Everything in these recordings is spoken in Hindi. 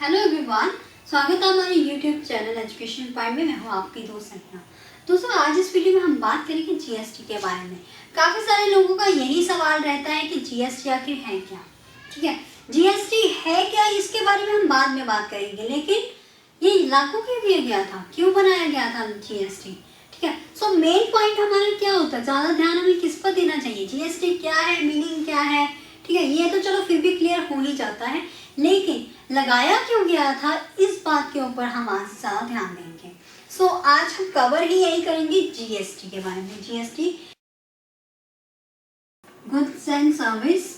हेलो एवरीवन, स्वागत है हमारे यूट्यूब चैनल एजुकेशन पॉइंट में। मैं हूँ आपकी दोस्त सपना। दोस्तों, आज इस वीडियो में हम बात करेंगे जीएसटी के बारे में। काफ़ी सारे लोगों का यही सवाल रहता है कि जीएसटी आखिर है क्या। ठीक है, जीएसटी है क्या, इसके बारे में हम बाद में बात करेंगे, लेकिन ये लागू क्यों किया गया था, क्यों बनाया गया था जीएसटी। ठीक है, सो मेन पॉइंट हमारा क्या होता है, ज़्यादा ध्यान हमें किस पर देना चाहिए, जीएसटी क्या है, मीनिंग क्या है। ठीक है, ये तो चलो फिर भी क्लियर हो ही जाता है, लेकिन लगाया क्यों गया था इस बात के ऊपर हम आज ज़्यादा ध्यान देंगे। सो आज हम कवर ही यही करेंगे जीएसटी के बारे में। GST goods and service.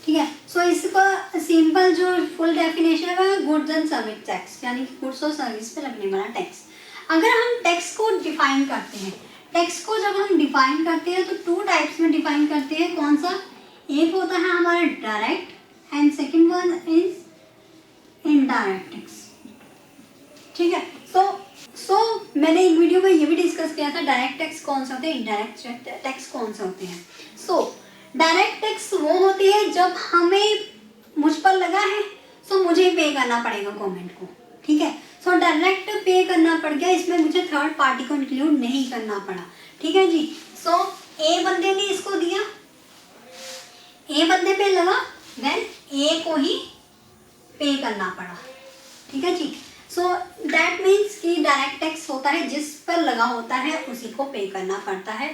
ठीक है, सो इसका सिंपल जो फुल डेफिनेशन है वो गुड्स एंड सर्विस टैक्स, यानी कि गुड्स और सर्विस पे लगने वाला टैक्स। अगर हम टैक्स को डिफाइन करते हैं, टैक्स को जब हम डिफाइन करते हैं तो टू टाइप्स में डिफाइन करते हैं। कौन सा? एक होता है हमारा direct and second one is indirect tax. ठीक है, सो मैंने एक वीडियो में ये भी डिस्कस किया था डायरेक्ट टैक्स कौन से होते हैं, इनडायरेक्ट टैक्स कौन से होते हैं। सो डायरेक्ट टैक्स वो होती है जब हमें मुझ पर लगा है सो मुझे पे करना पड़ेगा गवर्नमेंट को। ठीक है, सो डायरेक्ट पे करना पड़ गया, इसमें मुझे थर्ड पार्टी को इंक्लूड नहीं करना पड़ा। ठीक है जी, सो ए बंदे ने इसको दिया, ए बंदे पे लगा, देन ए को ही पे करना पड़ा। ठीक है जी, सो दैट मीन्स कि डायरेक्ट टैक्स होता है जिस पर लगा होता है उसी को पे करना पड़ता है।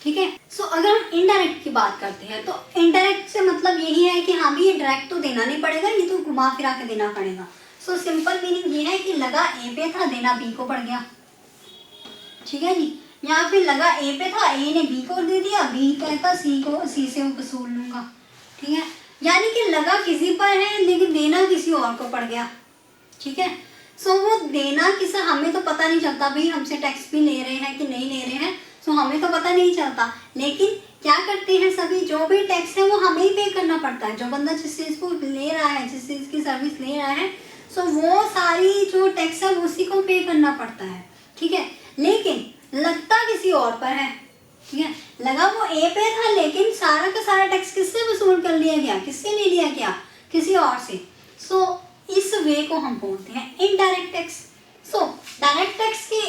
ठीक है, सो अगर हम इनडायरेक्ट की बात करते हैं तो इनडायरेक्ट से मतलब यही है कि हाँ भी ये डायरेक्ट तो देना नहीं पड़ेगा, ये तो घुमा फिरा के देना पड़ेगा। सो सिंपल मीनिंग ये है कि लगा ए पे था, देना बी को पड़ गया। ठीक है जी, यहाँ पे लगा ए पे था, ए ने बी को दे दिया, बी कहता सी को, सी से वसूल लूंगा। ठीक है, यानी कि लगा किसी पर है लेकिन देना किसी और को पड़ गया। ठीक है, सो वो देना किसी, हमें तो पता नहीं चलता भाई हमसे टैक्स भी ले रहे हैं कि नहीं ले रहे हैं, सो हमें तो पता नहीं चलता, लेकिन क्या करते हैं सभी, जो भी टैक्स है वो हमें ही पे करना पड़ता है। जो बंदा जिस चीज़ को ले रहा है, जिस चीज़ की सर्विस ले रहा है, सो वो सारी जो टैक्स है उसी को पे करना पड़ता है। ठीक है, लेकिन लगता किसी और पर है। ठीक है, लगा वो ए पे था लेकिन सारा का सारा टैक्स किससे वसूल कर लिया गया, किससे ले लिया गया, किसी और से। सो इस वे को हम बोलते हैं indirect tax. So direct tax की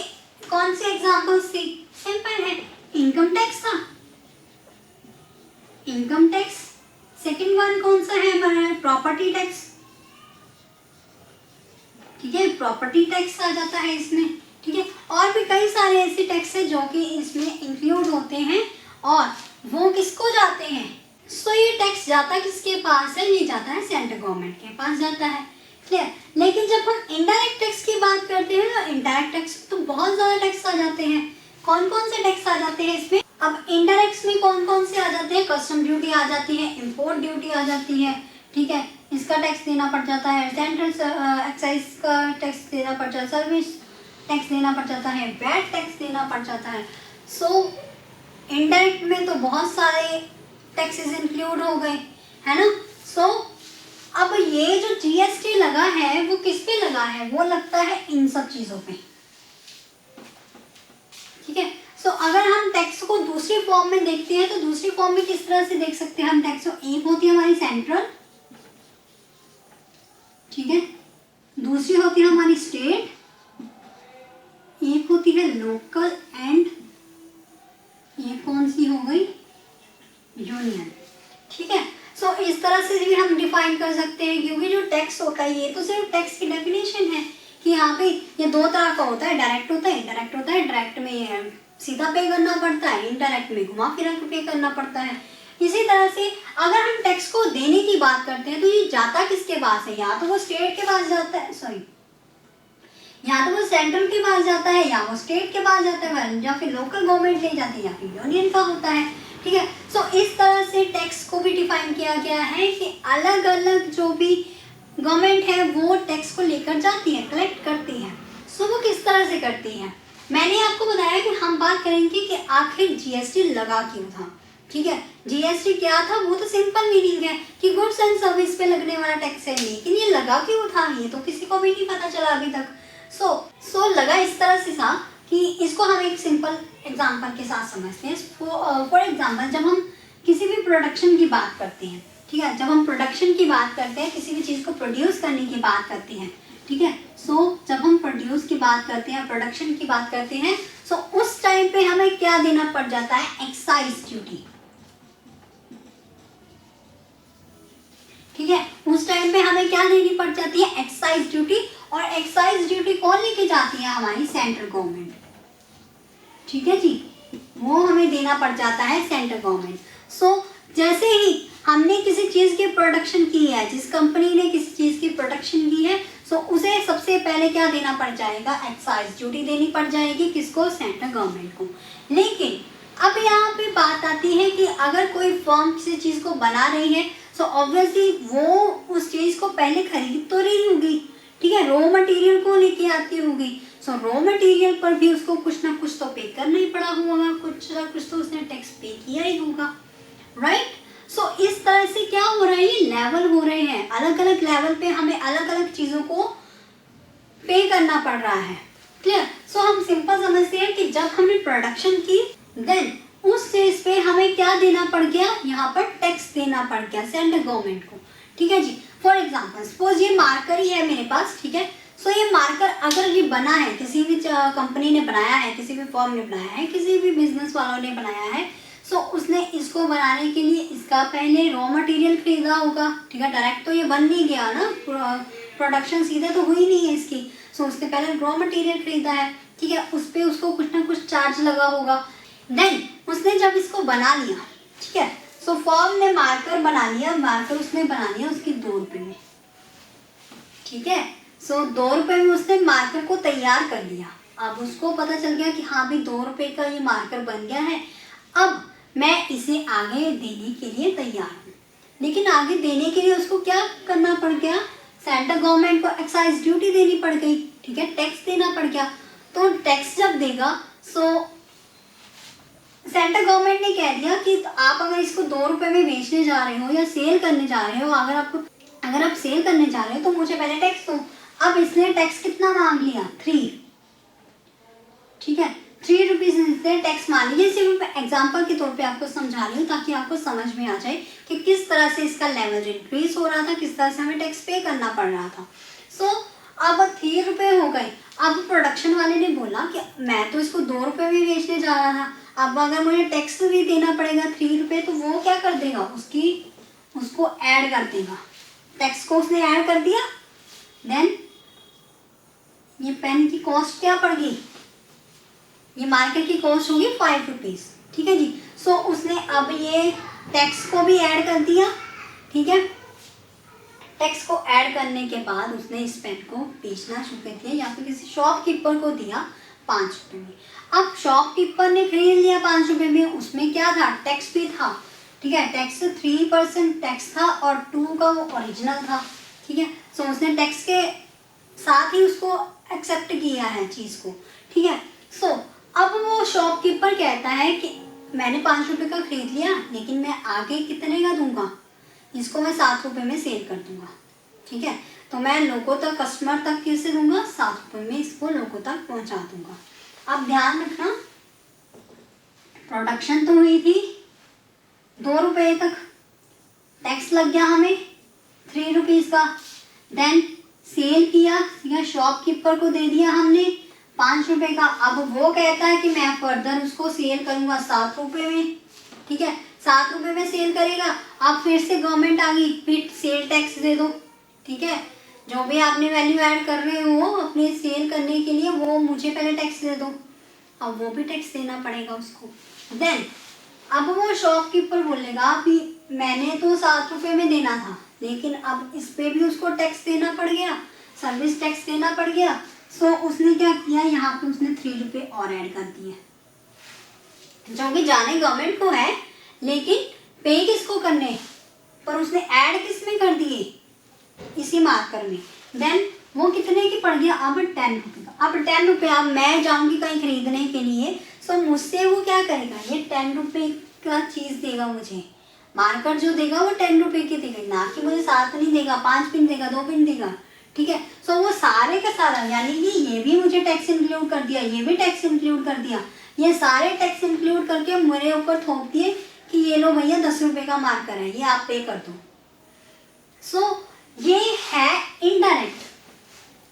कौन सी एग्जांपल्स थी? सिंपल है, इनकम टैक्स था, इनकम टैक्स। सेकंड वन कौन सा है? Property tax. ठीक है, प्रॉपर्टी टैक्स आ जाता है इसमें। ठीक है, और भी कई सारे ऐसे टैक्स है जो कि इसमें इंक्लूड होते हैं और वो किसको जाते हैं। सो ये टैक्स जाता किसके पास है? ये जाता है सेंट्रल गवर्नमेंट के पास जाता है। क्लियर? लेकिन जब हम इनडायरेक्ट टैक्स की बात करते हैं तो इनडायरेक्ट टैक्स तो बहुत ज़्यादा टैक्स आ जाते हैं। कौन कौन से टैक्स आ जाते हैं इसमें? अब इनडायरेक्ट में कौन कौन से आ जाते हैं? कस्टम ड्यूटी आ जाती है, इम्पोर्ट ड्यूटी आ जाती है। ठीक है, इसका टैक्स देना पड़ जाता है, सेंट्रल एक्साइज का टैक्स देना पड़ जाता है, सर्विस टैक्स देना पड़ जाता है, वैट टैक्स देना पड़ जाता है। सो इनडायरेक्ट में तो बहुत सारे टैक्सेस इंक्लूड हो गए, है ना। सो अब ये जो जीएसटी लगा है वो किस पे लगा है? वो लगता है इन सब चीज़ों पे। ठीक है, सो अगर हम टैक्स को दूसरी फॉर्म में देखते हैं तो दूसरी फॉर्म में किस तरह से देख सकते हैं हम टैक्स को? एक होती है हमारी सेंट्रल, ठीक है, दूसरी होती है हमारी स्टेट, एक होती है लोकल, एंड ये कौन सी हो गई? यूनियन। ठीक है, सो इस तरह से भी हम डिफाइन कर सकते हैं, क्योंकि जो टैक्स होता है ये तो सिर्फ टैक्स की डेफिनेशन है कि यहाँ पे ये दो तरह का होता है, डायरेक्ट होता है, इनडायरेक्ट होता है। डायरेक्ट में सीधा पे करना पड़ता है, इनडायरेक्ट में घुमा फिरा के पे करना पड़ता है। इसी तरह से अगर हम टैक्स को देने की बात करते हैं तो ये जाता किसके पास है? या तो वो स्टेट के पास जाता है, सॉरी, या तो वो सेंट्रल के पास जाता है, या वो स्टेट के पास जाता है, या फिर लोकल गवर्नमेंट ले जाती है, या फिर यूनियन का होता है। ठीक है, सो इस तरह से टैक्स को भी डिफाइन किया गया है कि अलग अलग जो भी गवर्नमेंट है वो टैक्स को लेकर जाती है, कलेक्ट करती है। सो वो किस तरह से करती है? मैंने आपको बताया कि हम बात करेंगे कि आखिर जीएसटी लगा क्यों था। ठीक है, जीएसटी क्या था? वो तो सिंपल मीनिंग है कि गुड्स एंड सर्विस पे लगने वाला टैक्स है, लेकिन ये लगा क्यों था ये तो किसी को भी नहीं पता चला अभी तक। सो लगा इस तरह से था कि इसको हम एक सिंपल एग्जांपल के साथ समझते हैं। फॉर एग्जांपल, जब हम किसी भी प्रोडक्शन की बात करते हैं, ठीक है, जब हम प्रोडक्शन की बात करते हैं, किसी भी चीज़ को प्रोड्यूस करने की बात करते हैं, ठीक है, सो जब हम प्रोड्यूस की बात करते हैं, प्रोडक्शन की बात करते हैं, सो उस टाइम पे हमें क्या देना पड़ जाता है, एक्साइज ड्यूटी। ठीक है, उस टाइम पे हमें क्या देनी पड़ जाती है, एक्साइज ड्यूटी। और एक्साइज ड्यूटी कौन लेके जाती है, हमारी सेंट्रल गवर्नमेंट। ठीक है जी, वो हमें देना पड़ जाता है सेंट्रल गवर्नमेंट। सो जैसे ही हमने किसी चीज़ की प्रोडक्शन की है, जिस कंपनी ने किसी चीज़ की प्रोडक्शन की है, सो उसे सबसे पहले क्या देना पड़ जाएगा, एक्साइज ड्यूटी देनी पड़ जाएगी। किसको, सेंट्रल गवर्नमेंट को। लेकिन अब यहाँ पे बात आती है कि अगर कोई फर्म किसी चीज़ को बना रही है, सो ऑब्वियसली वो उस चीज़ को पहले खरीद तो रही होगी, ठीक है, रॉ मटेरियल को लेके आती होगी। सो रॉ मटेरियल पर भी उसको कुछ ना कुछ तो पे करना ही पड़ा होगा, कुछ ना कुछ तो उसने टैक्स पे किया ही होगा, राइट। सो इस तरह से क्या हो रहा है, ये लेवल हो रहे हैं, अलग अलग लेवल पे हमें अलग अलग चीज़ों को पे करना पड़ रहा है। क्लियर। सो हम सिंपल समझते हैं कि जब हमने प्रोडक्शन की, देन उस चीज पे हमें क्या देना पड़ गया, यहाँ पर टैक्स देना पड़ गया सेंट्रल गवर्नमेंट को। ठीक है जी। फॉर एग्जाम्पल सपोज ये मार्कर ही है मेरे पास, ठीक है। सो ये मार्कर अगर ये बना है, किसी भी कंपनी ने बनाया है, किसी भी फर्म ने बनाया है, किसी भी बिजनेस वालों ने बनाया है, सो उसने इसको बनाने के लिए इसका पहले रॉ मटेरियल खरीदा होगा, ठीक है। डायरेक्ट तो ये बन नहीं गया ना, प्रोडक्शन सीधे तो हुई नहीं है इसकी। सो उसने पहले रॉ मटेरियल खरीदा है, ठीक है, उस पर उसको कुछ ना कुछ चार्ज लगा होगा। देन उसने जब इसको बना लिया, ठीक है, सो फर्म ने मार्कर बना लिया, मार्कर उसने बना लिया उसकी 2 रुपये में, ठीक है। सो 2 रुपये में उसने मार्कर को तैयार कर लिया। अब उसको पता चल गया कि हाँ भाई 2 रुपये का ये मार्कर बन गया है, अब मैं इसे आगे देने के लिए तैयार हूँ। लेकिन आगे देने के लिए उसको क्या करना पड़ गया, सेंट्रल गवर्नमेंट को एक्साइज ड्यूटी देनी पड़ गई, ठीक है, टैक्स देना पड़ गया। तो टैक्स जब देगा, सो सेंट्रल गवर्नमेंट ने कह दिया कि आप अगर इसको 2 रुपये में बेचने जा रहे हो या सेल करने जा रहे हो, अगर आप सेल करने जा रहे हो तो मुझे पहले टैक्स दो। अब इसने टैक्स कितना मांग लिया, 3, ठीक है, 3 रुपीज़ इसने टैक्स मान लिया। सिर्फ एग्जाम्पल के तौर पे आपको समझा रही हूँ ताकि आपको समझ में आ जाए कि किस तरह से इसका लेवल इंक्रीज हो रहा था, किस तरह से हमें टैक्स पे करना पड़ रहा था। सो अब 3 रुपये हो गए। अब प्रोडक्शन वाले ने बोला कि मैं तो इसको 2 रुपये में बेचने जा रहा था, अब अगर मुझे टैक्स भी देना पड़ेगा 3 रुपये, तो वो क्या कर देगा, उसको ऐड कर देगा, टैक्स को उसने ऐड कर दिया। देन ये पेन की कॉस्ट क्या पड़ गई, ये मार्केट की कॉस्ट होगी 5 रुपीज़, ठीक है जी। सो उसने अब ये टैक्स को भी ऐड कर दिया, ठीक है। टैक्स को ऐड करने के बाद उसने इस पेन को बेचना शुरू कर दिया या फिर किसी शॉपकीपर को दिया 5 रुपये में। अब शॉपकीपर ने खरीद लिया 5 रुपये में, उसमें क्या था, टैक्स भी था, ठीक है, टैक्स 3% टैक्स था और 2 का वो ओरिजिनल था, ठीक है। सो उसने टैक्स के साथ ही उसको एक्सेप्ट किया है चीज़ को, ठीक है। सो अब वो शॉपकीपर कहता है कि मैंने 5 रुपये का खरीद लिया, लेकिन मैं आगे कितने का दूंगा, इसको मैं 7 रुपये में सेल कर दूंगा, ठीक है। तो मैं लोगों तक, कस्टमर तक कैसे दूंगा, 7 रुपये में इसको लोगों तक पहुंचा दूंगा। अब ध्यान रखना, प्रोडक्शन तो हुई थी 2 रुपये तक, टैक्स लग गया हमें 3 रुपीज़ का, देन सेल किया या शॉपकीपर को दे दिया हमने 5 रुपये का। अब वो कहता है कि मैं फर्दर उसको सेल करूँगा 7 रुपये में, ठीक है, 7 रुपये में सेल करेगा। अब फिर से गवर्नमेंट आ गई, फिर सेल टैक्स दे दो, ठीक है, जो भी आपने वैल्यू ऐड कर रहे हो अपने सेल करने के लिए, वो मुझे पहले टैक्स दे दो। अब वो भी टैक्स देना पड़ेगा उसको। देन अब वो शॉपकीपर बोलेगा कि मैंने तो 7 रुपये में देना था, लेकिन अब इस पे भी उसको टैक्स देना पड़ गया, सर्विस टैक्स देना पड़ गया। सो उसने क्या किया, यहाँ पे उसने 3 रुपये और ऐड कर दिए, जो कि जाने गवर्नमेंट को है, लेकिन पे किसको करने, पर उसने ऐड किस में कर दिए, इसी मार्कर में। देन वो कितने की पड़ गया, अब 10 रुपये का। अब 10 रुपये, अब मैं जाऊंगी कहीं खरीदने के लिए, सो मुझसे वो क्या करेगा, ये 10 रुपये का चीज़ देगा मुझे, मार्कर जो देगा वो 10 रुपये की देगा, ना कि मुझे 7 नहीं देगा, 5 पिन देगा, 2 पिन देगा, ठीक है। सो वो सारे का सारा, यानी कि ये भी मुझे टैक्स इंक्लूड कर दिया, ये भी टैक्स इंक्लूड कर दिया, ये सारे टैक्स इंक्लूड करके मेरे ऊपर थोप दिए कि ये लो भैया 10 रुपये का मार्कर है, ये आप पे कर दो, सो ये है इनडायरेक्ट,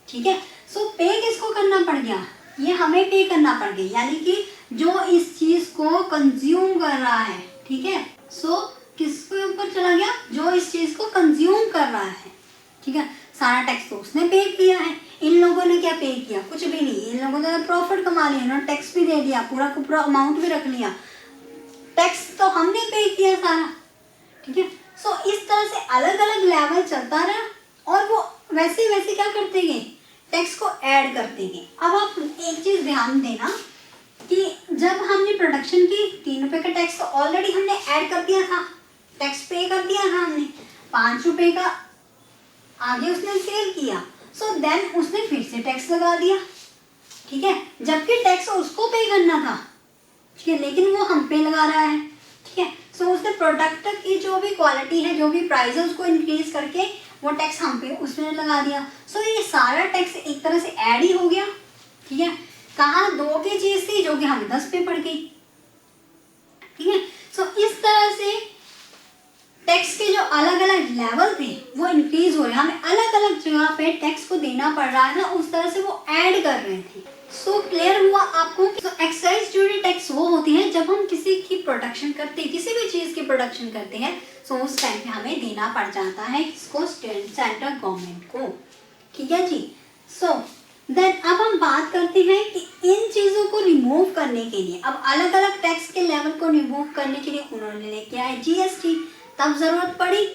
ठीक है। सो पे किसको करना पड़ गया, ये हमें पे करना पड़ गया, यानी कि जो इस चीज को कंज्यूम कर रहा है, ठीक है। सो किसके ऊपर चला गया, जो इस चीज को कंज्यूम कर रहा है, ठीक है। सारा टैक्स तो उसने पे किया है। इन लोगों ने क्या पे किया, कुछ भी नहीं। इन लोगों ने प्रॉफिट कमा लिया, इन्होंने टैक्स भी दे दिया, पूरा का पूरा अमाउंट भी रख लिया, टैक्स तो हमने पे किया सारा, ठीक है। सो इस तरह से अलग अलग लेवल चलता रहा और वो वैसे वैसे क्या करते गए, टैक्स को ऐड करते गए। अब आप एक चीज ध्यान देना कि जब हमने प्रोडक्शन की 3 रुपए का टैक्स तो ऑलरेडी हमने ऐड कर दिया था, टैक्स पे कर दिया था हमने, 5 रुपए का आगे उसने सेल किया, सो देन उसने फिर से टैक्स लगा दिया, ठीक है। जबकि टैक्स उसको पे करना था, ठीक है, लेकिन वो हम पे लगा रहा है, ठीक है। सो उसने प्रोडक्ट की जो भी क्वालिटी है, जो भी प्राइस है, उसको इंक्रीज करके वो टैक्स हम पे उसने लगा दिया। सो ये सारा टैक्स एक तरह से ऐड ही हो गया, ठीक है। कहाँ 2 की चीज थी जो कि हमें 10 पे पड़ गई, ठीक है। सो इस तरह से टैक्स के जो अलग अलग लेवल थे वो इंक्रीज हो रहे हैं, हमें अलग अलग जगह पे टैक्स को देना पड़ रहा है ना, उस तरह से वो ऐड कर रहे थे। सो क्लियर हुआ आपको। तो एक्साइज ड्यूटी टैक्स वो होती है जब हम किसी की प्रोडक्शन करते हैं, किसी भी चीज की प्रोडक्शन करते हैं, सो उस टाइम पे हमें देना पड़ जाता है किसको, सेंट्रल गवर्नमेंट को, ठीक है जी। सो देन अब हम बात करते हैं कि इन चीजों को रिमूव करने के लिए, अब अलग अलग टैक्स के लेवल को रिमूव करने के लिए उन्होंने लेके आए जीएसटी, तब जरूरत पड़ी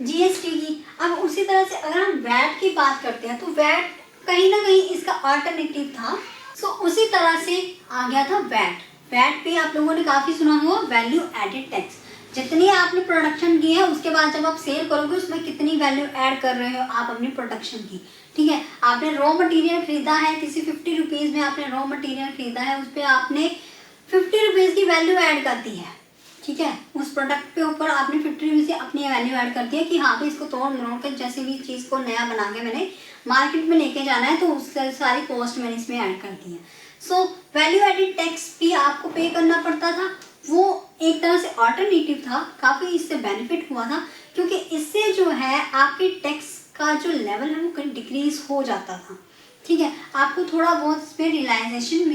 जीएसटी की। अब उसी तरह से अगर हम वैट की बात करते हैं तो वैट कहीं ना कहीं इसका अल्टरनेटिव था। सो उसी तरह से आ गया था वैट। वैट पे आप लोगों ने काफी सुना होगा, वैल्यू एडेड टैक्स। जितनी आपने प्रोडक्शन की है उसके बाद जब आप सेल करोगे उसमें कितनी वैल्यू ऐड कर रहे हो आप अपनी प्रोडक्शन की, ठीक है। आपने रॉ मटेरियल खरीदा है, किसी 50 रुपीज में आपने रॉ मटेरियल खरीदा है, उस पर आपने 50 रुपीज की वैल्यू ऐड कर दी है, ठीक है। उस प्रोडक्ट पे ऊपर आपने 50 रुपीज से अपनी वैल्यू ऐड कर दी है कि हाँ भाई इसको तोड़ मरोड़ कर जैसे भी चीज को नया बना के मैंने मार्केट में लेके जाना है, तो उससे सारी कॉस्ट मैंने इसमें ऐड कर दी है। सो वैल्यू एडेड टैक्स भी आपको पे करना पड़ता था, वो एक तरह से ऑल्टरनेटिव था, काफी इससे बेनिफिट हुआ था, क्योंकि इससे जो है आपके टैक्स का जो लेवल है वो डिक्रीज हो जाता था, ठीक है। आपको थोड़ा बहुत इस पर रिलैक्सेशन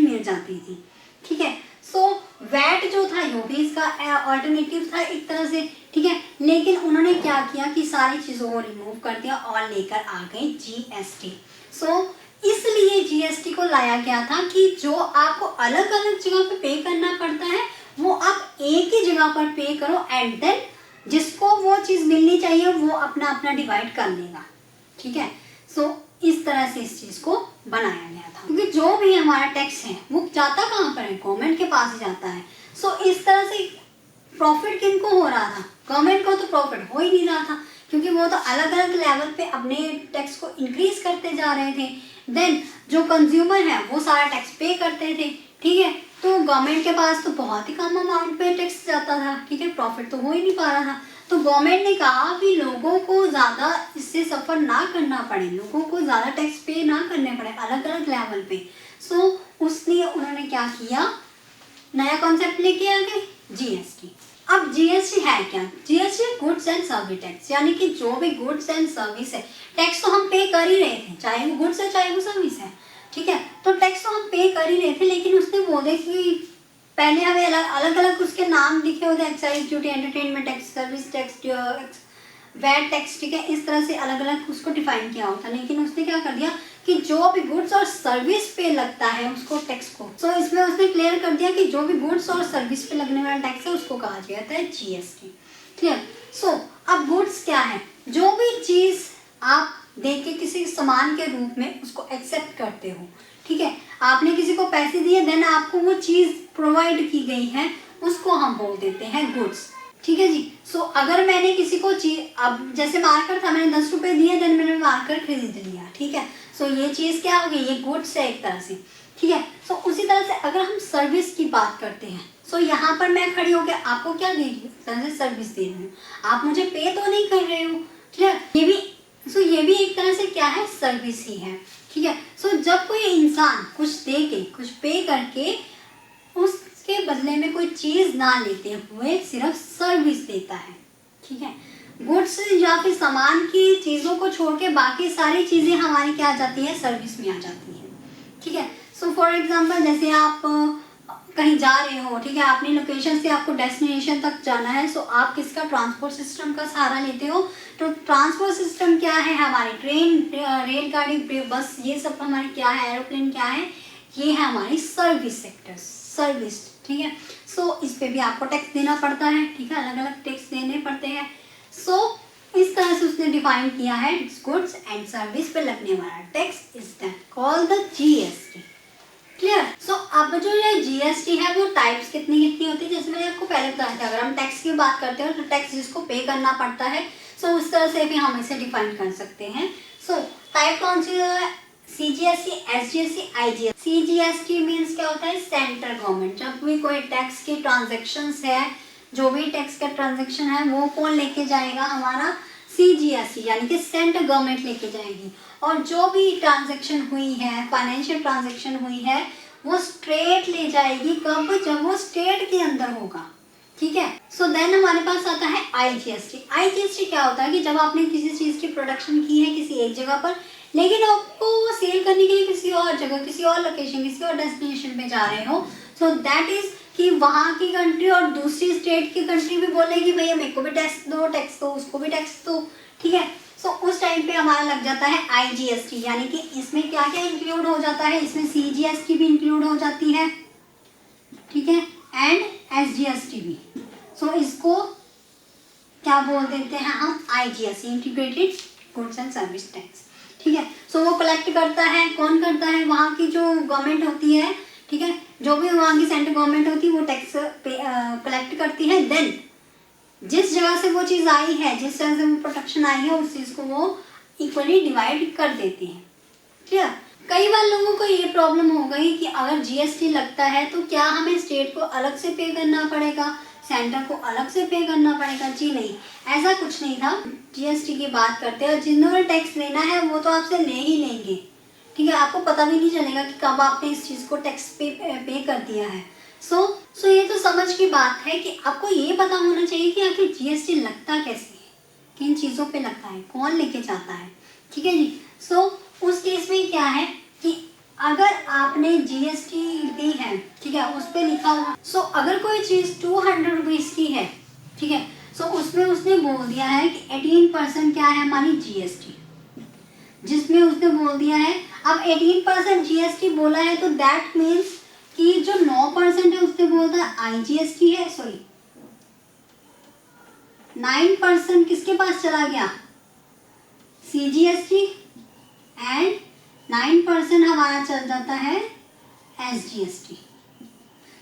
मिल जाती थी, ठीक है। सो वैट जो था यो भी इसका ऑल्टरनेटिव था एक तरह से, ठीक है। लेकिन उन्होंने क्या किया कि सारी चीजों को रिमूव कर दिया और लेकर आ गए जीएसटी। सो इसलिए जीएसटी को लाया गया था कि जो आपको अलग अलग जगह पे पे करना पड़ता है वो आप एक ही जगह पर पे करो, एंड देन जिसको वो चीज मिलनी चाहिए वो अपना अपना डिवाइड कर लेगा, ठीक है। सो इस तरह से इस चीज को बनाया गया था, क्योंकि जो भी हमारा टैक्स है वो जाता कहाँ पर है, गवर्नमेंट के पास ही जाता है। सो इस तरह से प्रॉफिट किनको हो रहा था, गवर्नमेंट को तो प्रॉफिट हो ही नहीं रहा था, क्योंकि वो तो अलग अलग लेवल पे अपने टैक्स को इंक्रीज करते जा रहे थे। देन जो कंज्यूमर है वो सारा टैक्स पे करते थे, ठीक है। तो गवर्नमेंट के पास तो बहुत ही कम अमाउंट पे टैक्स जाता था, ठीक है, प्रॉफिट तो हो ही नहीं पा रहा था। तो गवर्नमेंट ने कहा कि लोगों को ज़्यादा इससे सफ़र ना करना पड़े, लोगों को ज़्यादा टैक्स पे ना करने पड़े अलग अलग लेवल पे। सो उसलिए उन्होंने क्या किया, नया कॉन्सेप्ट लेके आ गए जीएसटी। अब जीएसटी है क्या, GST goods and service tax, यानी कि जो भी गुड्स एंड सर्विस है, टैक्स तो हम पे कर ही रहे थे, चाहे वो गुड्स है चाहे वो सर्विस है, ठीक है। तो टैक्स तो हम पे कर ही रहे थे, लेकिन उसने बोले कि पहले हमें अलग अलग उसके नाम लिखे होते, excise duty, entertainment tax, service tax, VAT tax, ठीक है, इस तरह से अलग अलग उसको डिफाइन किया होता। लेकिन उसने क्या कर दिया कि जो भी गुड्स और सर्विस पे लगता है उसको टैक्स को, सो इसमें उसने क्लियर कर दिया कि जो भी गुड्स और सर्विस पे लगने वाला टैक्स है उसको कहा जाता है जीएसटी, क्लियर। सो अब गुड्स क्या है, जो भी चीज आप दे के किसी सामान के रूप में उसको एक्सेप्ट करते हो, ठीक है, आपने किसी को पैसे दिए, देन आपको वो चीज प्रोवाइड की गई है, उसको हम बोल देते हैं गुड्स, ठीक है जी। सो अगर मैंने किसी को चीज, अब जैसे मार्कर था, मैंने 10 रुपए दिए, देन मैंने मार्कर खरीद लिया, ठीक है। सो ये चीज क्या हो गई, ये गुड्स है एक तरह से, ठीक है। सो उसी तरह से अगर हम सर्विस की बात करते हैं, सो यहाँ पर मैं खड़ी होकर आपको क्या दे रही हूँ, तरह से सर्विस दे रही हूँ, आप मुझे पे तो नहीं कर रहे हो, क्लियर। ये भी एक तरह से क्या है, सर्विस ही है, ठीक है। सो जब कोई इंसान कुछ दे के, कुछ पे करके उसके बदले में कोई चीज ना लेते हुए सिर्फ सर्विस देता है, ठीक है, गुड्स या फिर सामान की चीज़ों को छोड़ के बाकी सारी चीज़ें हमारी क्या आ जाती है, सर्विस में आ जाती है। ठीक है, सो फॉर एग्जांपल जैसे आप कहीं जा रहे हो, ठीक है, अपनी लोकेशन से आपको डेस्टिनेशन तक जाना है, सो आप किसका, ट्रांसपोर्ट सिस्टम का सहारा लेते हो। तो ट्रांसपोर्ट सिस्टम क्या है, हमारी ट्रेन, रेलगाड़ी, बस, ये सब हमारी क्या है, एरोप्लेन क्या है, ये है हमारी सर्विस सेक्टर, सर्विस। ठीक है, सो इस पे भी आपको टैक्स देना पड़ता है। ठीक है, अलग अलग टैक्स देने पड़ते हैं। सो इस तरह से उसने डिफाइन किया है, गुड्स एंड सर्विस पे लगने वाला tax is that called the GST. Clear. So अब जो ये जीएसटी है वो टाइप्स कितनी कितनी होती है, जैसे मैंने आपको पहले बताया था, अगर हम टैक्स की बात करते हैं तो टैक्स जिसको पे करना पड़ता है, सो उस तरह से भी हम इसे डिफाइन कर सकते हैं। सो टाइप कौन सी है, CGST, SGST, IGST. CGST means क्या होता है, सेंट्रल गवर्नमेंट। जब भी कोई टैक्स की ट्रांजेक्शन्स है, जो भी टैक्स का ट्रांजेक्शन है वो कौन लेके जाएगा, हमारा सीजीएसटी, यानी कि सेंट्रल गवर्नमेंट लेके जाएगी। और जो भी ट्रांजैक्शन हुई है, फाइनेंशियल ट्रांजैक्शन हुई है, वो स्टेट ले जाएगी। कब, जब वो स्टेट के अंदर होगा। ठीक है, सो देन हमारे पास आता है आईजीएसटी। आईजीएसटी क्या होता है कि जब आपने किसी चीज़ की प्रोडक्शन की है किसी एक जगह पर, लेकिन आपको वो सेल करने के लिए किसी और जगह, किसी और लोकेशन, किसी और डेस्टिनेशन पे जा रहे हो, सो दैट इज कि वहाँ की कंट्री और दूसरी स्टेट की कंट्री भी बोलेगी भैया मेरे को भी टैक्स दो, उसको भी टैक्स दो। ठीक है, सो उस टाइम पे हमारा लग जाता है आईजीएसटी, यानी कि इसमें क्या क्या इंक्लूड हो जाता है, इसमें सीजीएसटी भी इंक्लूड हो जाती है। ठीक है, एंड एसजीएसटी भी। सो इसको क्या बोल देते हैं हम, IGST, integrated goods and service tax. ठीक है, सो वो कलेक्ट करता है, कौन करता है, वहाँ की जो गवर्नमेंट होती है। ठीक है, जो भी वहाँ की सेंट्रल गवर्नमेंट होती है वो टैक्स कलेक्ट करती है। देन जिस जगह से वो चीज़ आई है, जिस तरह से वो प्रोडक्शन आई है, उस चीज़ को वो इक्वली डिवाइड कर देती है। क्लियर। कई बार लोगों को ये प्रॉब्लम हो गई कि अगर जीएसटी लगता है तो क्या हमें स्टेट को अलग से पे करना पड़ेगा, सेंटर को अलग से पे करना पड़ेगा। जी नहीं, ऐसा कुछ नहीं था। जीएसटी की बात करते हैं, जिन्होंने टैक्स लेना है वो तो आपसे ले ही लेंगे। ठीक है, आपको पता भी नहीं चलेगा कि कब आपने इस चीज़ को टैक्स पे कर दिया है। सो ये तो समझ की बात है कि आपको ये पता होना चाहिए कि आखिर जीएसटी लगता कैसे है, किन चीज़ों पे लगता है, कौन लेके जाता है। ठीक है जी। सो उस केस में क्या है कि अगर आपने जीएसटी दी है, ठीक है, उस पर लिखा हुआ, सो अगर कोई चीज़ 200 रुपीज़ की है, ठीक है, सो उसमें उसने बोल दिया है कि 18% क्या है हमारी जीएसटी, जिसमें उसने बोल दिया है। अब 18% जीएसटी बोला है तो दैट मीन्स कि जो 9% है उसने बोलता है आईजीएसटी है, सॉरी 9% किसके पास चला गया, सीजीएसटी, एंड 9% हमारा चल जाता है एसजीएसटी।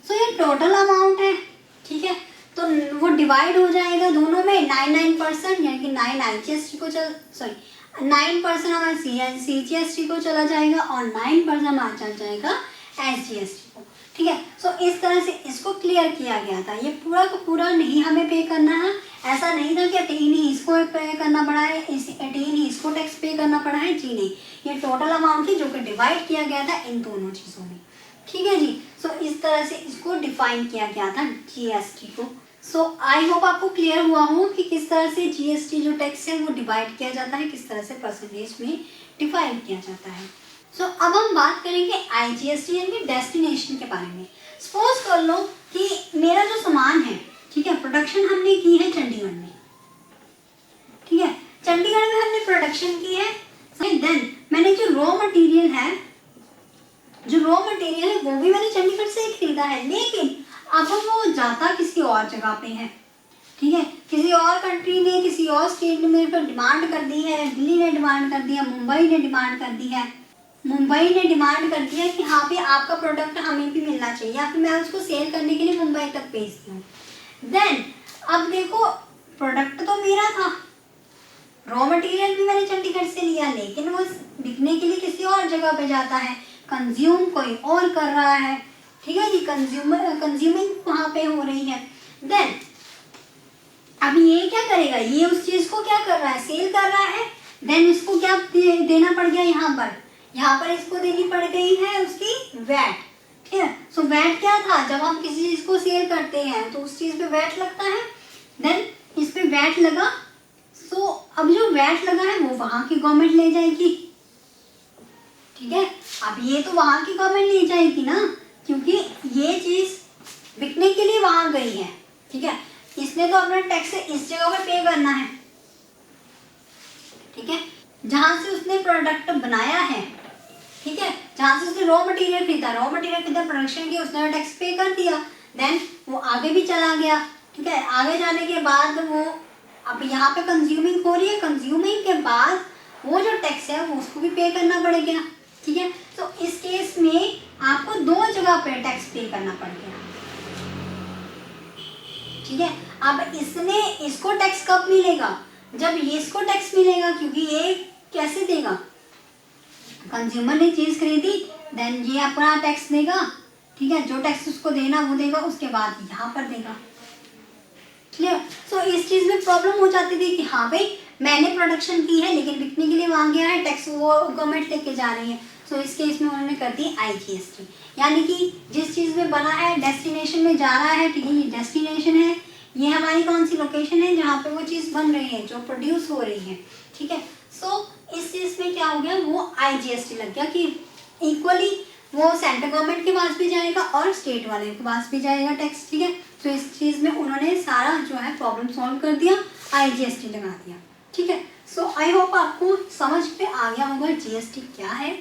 सो ये टोटल अमाउंट है। ठीक है, तो वो डिवाइड हो जाएगा दोनों में, 9% यानी कि 9 आईजीएसटी को 9% हमारा सीजीएसटी को चला जाएगा और 9% हमारा चल जाएगा एसजीएसटी को। ठीक है, सो इस तरह से इसको क्लियर किया गया था। ये पूरा का पूरा नहीं हमें पे करना है, ऐसा नहीं था कि 18 ही इसको पे करना पड़ा है, 18 ही इसको टैक्स पे करना पड़ा है। जी नहीं, ये टोटल अमाउंट थी जो कि डिवाइड किया गया था इन दोनों चीज़ों में। ठीक है जी। सो इस तरह से इसको डिफाइन किया गया था जीएसटी को। सो आई होप आपको क्लियर हुआ हो कि किस तरह से जीएसटी जो टैक्स है वो डिवाइड किया जाता है, किस तरह से परसेंटेज में डिफाइन किया जाता है। सो अब हम बात करेंगे आईजीएसटी यानी डेस्टिनेशन के बारे में। सपोज कर लो कि मेरा जो सामान है, ठीक है, प्रोडक्शन हमने की है चंडीगढ़ में। ठीक है, चंडीगढ़ में हमने प्रोडक्शन की है। देन मैंने जो रॉ मटेरियल है वो भी मैंने चंडीगढ़ से ही खरीदा है, लेकिन अब वो जाता किसी और जगह पे है। ठीक है, किसी और कंट्री ने, किसी और स्टेट ने मेरे पर डिमांड कर दी है, दिल्ली ने डिमांड कर दिया, मुंबई ने डिमांड कर दी है कि हाँ भी आपका प्रोडक्ट हमें भी मिलना चाहिए, या फिर मैं उसको सेल करने के लिए मुंबई तक भेजती हूँ। देन अब देखो, प्रोडक्ट तो मेरा था, रॉ मटेरियल भी मैंने चंडीगढ़ से लिया, लेकिन वो बिकने के लिए किसी और जगह पे जाता है, कंज्यूम कोई और कर रहा है। ठीक है जी, कंज्यूमिंग वहाँ पे हो रही है। देन अब ये क्या करेगा, ये उस चीज़ को क्या कर रहा है, सेल कर रहा है। देन इसको क्या देना पड़ गया, यहाँ पर इसको देनी पड़ गई है उसकी वैट। ठीक है, सो वैट क्या था, जब हम किसी चीज़ को सेल करते हैं तो उस चीज़ पे वैट लगता है। देन इस पे वैट लगा, सो अब जो वैट लगा है वो वहाँ की गवर्नमेंट ले जाएगी, ठीक है। अब ये तो वहाँ की गवर्नमेंट ले जाएगी ना, क्योंकि ये चीज़ बिकने के लिए वहाँ गई है, ठीक है। इसने तो अपना टैक्स इस जगह पर पे करना है, ठीक है, जहाँ से उसने प्रोडक्ट बनाया है, ठीक है, जहाँ से उसने रॉ मटेरियल खरीदा, प्रोडक्शन की, उसने टैक्स पे कर दिया, देन वो आगे भी चला गया, ठीक है। आगे जाने के बाद वो अब यहाँ पे कंज्यूमिंग हो रही है, कंज्यूमिंग के बाद वो जो टैक्स है वो उसको भी पे करना पड़ेगा, ठीक है। तो इस केस में आपको दो जगह पे टैक्स पे करना पड़ेगा, ठीक है। अब इसने इसको टैक्स कब मिलेगा, जब ये इसको टैक्स मिलेगा, क्योंकि ये कैसे देगा, कंज्यूमर ने चीज़ खरीदी, देन ये अपना टैक्स देगा, ठीक है, जो टैक्स उसको देना वो देगा, उसके बाद यहाँ पर देगा, क्लियर। सो इस चीज़ में प्रॉब्लम हो जाती थी कि हाँ भाई मैंने प्रोडक्शन की है लेकिन बिकने के लिए वहाँ गया है, टैक्स वो गवर्नमेंट लेके जा रही है। सो इस केस में उन्होंने कर दी IGST, यानी कि जिस चीज़ में बना है डेस्टिनेशन में जा रहा है, ठीक है, ये डेस्टिनेशन है, ये हमारी कौन सी लोकेशन है जहाँ पे वो चीज़ बन रही है, जो प्रोड्यूस हो रही है, ठीक है। सो इस चीज़ में क्या हो गया, वो IGST लग गया कि इक्वली वो सेंट्रल गवर्नमेंट के पास भी जाएगा और स्टेट वाले के पास भी जाएगा टैक्स, ठीक है। तो इस चीज़ में उन्होंने सारा जो है प्रॉब्लम सॉल्व कर दिया, IGST लगा दिया, ठीक है। सो आई होप आपको समझ पे आ गया होगा GST क्या है।